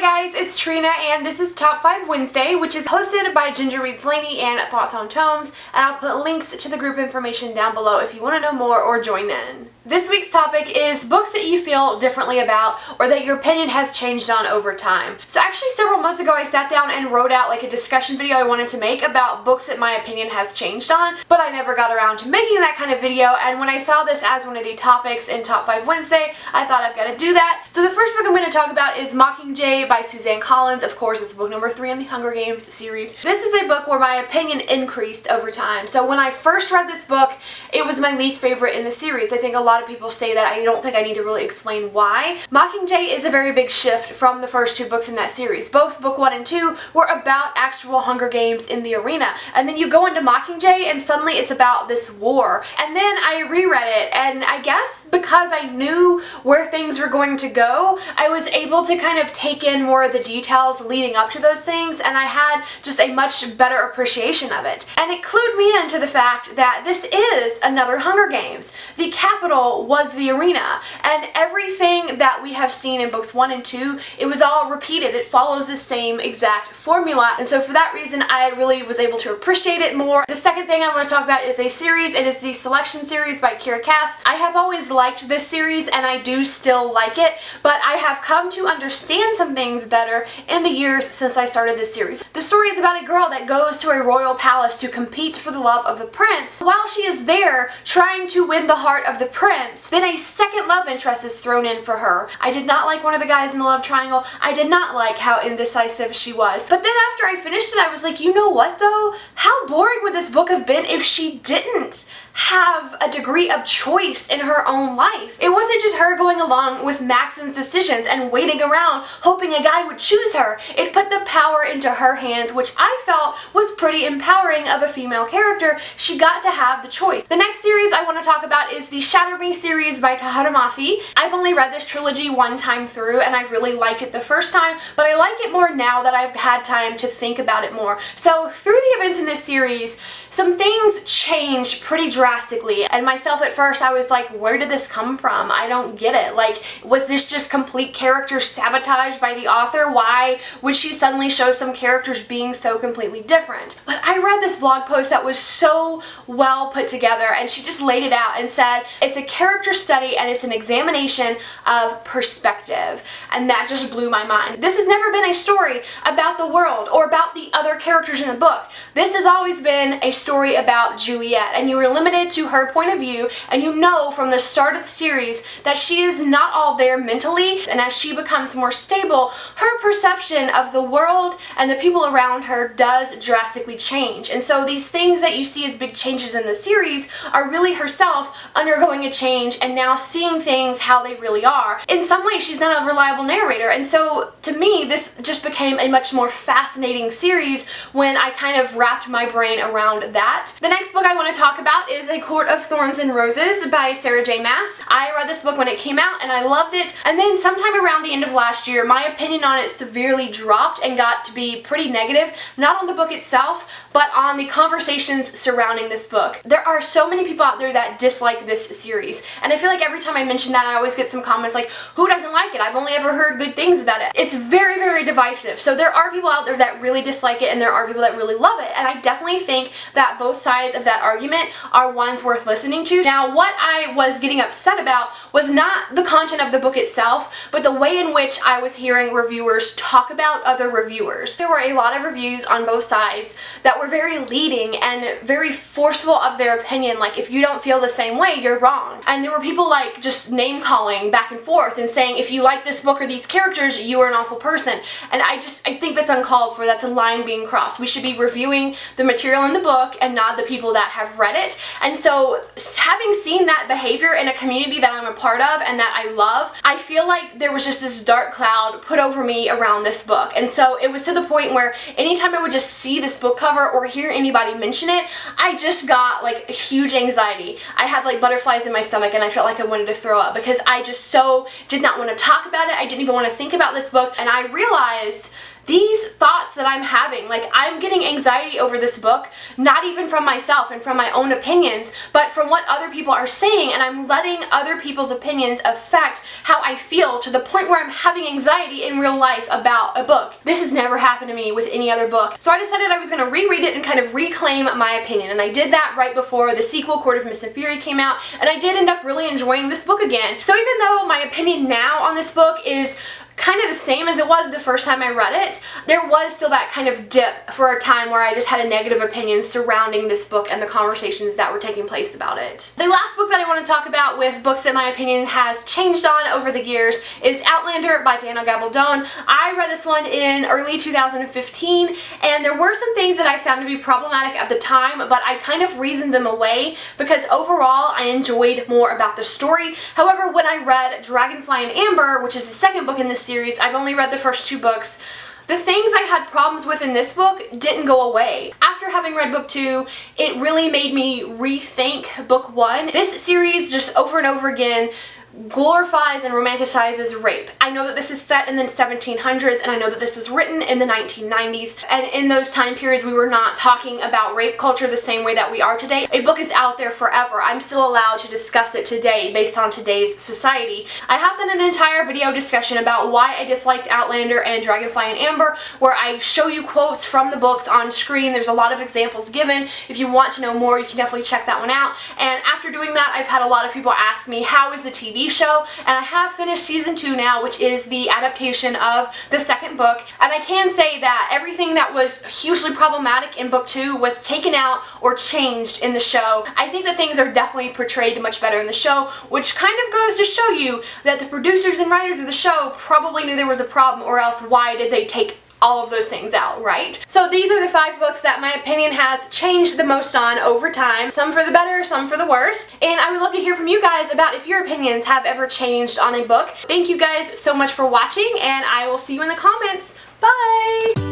guys, it's Trina and this is Top 5 Wednesday, which is hosted by Ginger Reads Laney and Thoughts on Tomes, and I'll put links to the group information down below if you want to know more or join in. This week's topic is books that you feel differently about or that your opinion has changed on over time. So actually several months ago I sat down and wrote out like a discussion video I wanted to make about books that my opinion has changed on, but I never got around to making that kind of video, and when I saw this as one of the topics in Top 5 Wednesday, I thought I've got to do that. So the first book I'm going to talk about is Mockingjay by Suzanne Collins. Of course, it's book number 3 in the Hunger Games series. This is a book where my opinion increased over time. So when I first read this book, it was my least favorite in the series. I think a lot of people say that. I don't think I need to really explain why. Mockingjay is a very big shift from the first 2 books in that series. Both book 1 and 2 were about actual Hunger Games in the arena. And then you go into Mockingjay and suddenly it's about this war. And then I reread it, and I guess because I knew where things were going to go, I was able to kind of take in more of the details leading up to those things, and I had just a much better appreciation of it. And it clued me into the fact that this is another Hunger Games. The capital was the arena, and everything that we have seen in books 1 and 2, it was all repeated. It follows the same exact formula, and so for that reason I really was able to appreciate it more. The second thing I want to talk about is a series. It is the Selection series by Kira Cass. I have always liked this series and I do still like it, but I have come to understand some things better in the years since I started this series. The story is about a girl that goes to a royal palace to compete for the love of the prince. While she is there trying to win the heart of the prince, then a second love interest is thrown in for her. I did not like one of the guys in the love triangle. I did not like how indecisive she was. But then after I finished it, I was like, you know what though? How boring would this book have been if she didn't have a degree of choice in her own life? It wasn't just her going along with Maxon's decisions and waiting around hoping a guy would choose her. It put the power into her hands, which I felt was pretty empowering of a female character. She got to have the choice. The next series I want to talk about is the Shatter Me series by Tahereh Mafi. I've only read this trilogy one time through and I really liked it the first time, but I like it more now that I've had time to think about it more. So through the events in this series, some things changed pretty drastically, and myself at first I was like, where did this come from? I don't get it. Like, was this just complete character sabotage by the author? Why would she suddenly show some characters being so completely different? But I read this blog post that was so well put together, and she just laid it out and said it's a character study and it's an examination of perspective, and that just blew my mind. This has never been a story about the world or about the other characters in the book. This has always been a story about Juliet, and you were limited to her point of view, and you know from the start of the series that she is not all there mentally, and as she becomes more stable, her perception of the world and the people around her does drastically change. And so these things that you see as big changes in the series are really herself undergoing a change and now seeing things how they really are. In some ways she's not a reliable narrator, and so to me this just became a much more fascinating series when I kind of wrapped my brain around that. The next book I want to talk about is A Court of Thorns and Roses by Sarah J. Maas. I read this book when it came out and I loved it, and then sometime around the end of last year my opinion on it severely dropped and got to be pretty negative, not on the book itself, but on the conversations surrounding this book. There are so many people out there that dislike this series, and I feel like every time I mention that I always get some comments like, who doesn't like it? I've only ever heard good things about it. It's very, very divisive. So there are people out there that really dislike it and there are people that really love it, and I definitely think that both sides of that argument are ones worth listening to. Now, what I was getting upset about was not the content of the book itself, but the way in which I was hearing reviewers talk about other reviewers. There were a lot of reviews on both sides that were very leading and very forceful of their opinion, like if you don't feel the same way, you're wrong. And there were people like just name calling back and forth and saying if you like this book or these characters, you are an awful person. And I think that's uncalled for. That's a line being crossed. We should be reviewing the material in the book and not the people that have read it. And so having seen that behavior in a community that I'm a part of and that I love, I feel like there was just this dark cloud put over me around this book. And so it was to the point where anytime I would just see this book cover or hear anybody mention it, I just got like a huge anxiety. I had like butterflies in my stomach and I felt like I wanted to throw up because I just so did not want to talk about it. I didn't even want to think about this book, and I realized these thoughts that I'm having, like I'm getting anxiety over this book, not even from myself and from my own opinions, but from what other people are saying, and I'm letting other people's opinions affect how I feel to the point where I'm having anxiety in real life about a book. This has never happened to me with any other book. So I decided I was going to reread it and kind of reclaim my opinion, and I did that right before the sequel, Court of Mist and Fury, came out, and I did end up really enjoying this book again. So even though my opinion now on this book is kind of the same as it was the first time I read it, there was still that kind of dip for a time where I just had a negative opinion surrounding this book and the conversations that were taking place about it. The last book that I want to talk about with books that my opinion has changed on over the years is Outlander by Daniel Gabaldon. I read this one in early 2015, and there were some things that I found to be problematic at the time, but I kind of reasoned them away because overall I enjoyed more about the story. However, when I read Dragonfly and Amber, which is the second book in this series, I've only read the first 2 books, the things I had problems with in this book didn't go away. After having read book 2, it really made me rethink book 1. This series just over and over again glorifies and romanticizes rape. I know that this is set in the 1700s, and I know that this was written in the 1990s, and in those time periods we were not talking about rape culture the same way that we are today. A book is out there forever. I'm still allowed to discuss it today based on today's society. I have done an entire video discussion about why I disliked Outlander and Dragonfly and Amber, where I show you quotes from the books on screen. There's a lot of examples given. If you want to know more, you can definitely check that one out. And after doing that, I've had a lot of people ask me, how is the TV show? And I have finished season 2 now, which is the adaptation of the second book, and I can say that everything that was hugely problematic in book 2 was taken out or changed in the show. I think that things are definitely portrayed much better in the show, which kind of goes to show you that the producers and writers of the show probably knew there was a problem, or else why did they take all of those things out, right? So these are the 5 books that my opinion has changed the most on over time. Some for the better, some for the worse. And I would love to hear from you guys about if your opinions have ever changed on a book. Thank you guys so much for watching, and I will see you in the comments. Bye!